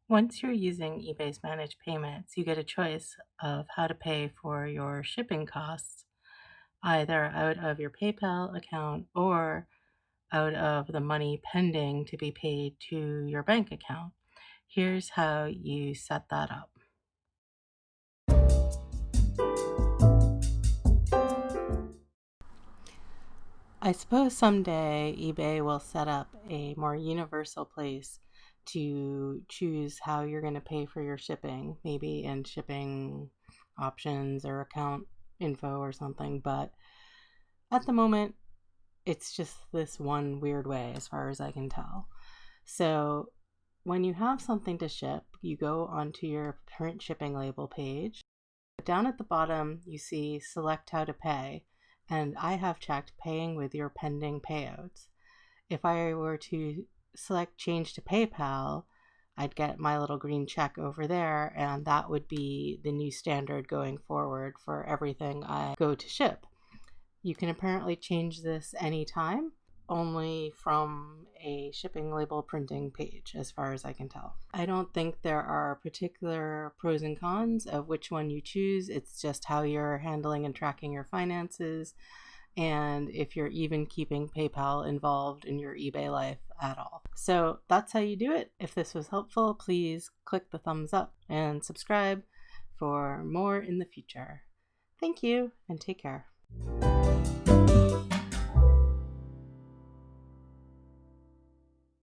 Once you're using eBay's managed payments, you get a choice of how to pay for your shipping costs, either out of your PayPal account or out of the money pending to be paid to your bank account. Here's how you set that up. I suppose someday eBay will set up a more universal place to choose how you're going to pay for your shipping, maybe in shipping options or account info or something. But at the moment, it's just this one weird way, as far as I can tell. So when you have something to ship, you go onto your current shipping label page. Down at the bottom, you see select how to pay, and I have checked paying with your pending payouts. If I were to select change to PayPal, I'd get my little green check over there, and that would be the new standard going forward for everything I go to ship. You can apparently change this anytime, only from a shipping label printing page, as far as I can tell. I don't think there are particular pros and cons of which one you choose. It's just how you're handling and tracking your finances, and if you're even keeping PayPal involved in your eBay life at all. So that's how you do it. If this was helpful, please click the thumbs up and subscribe for more in the future. Thank you and take care.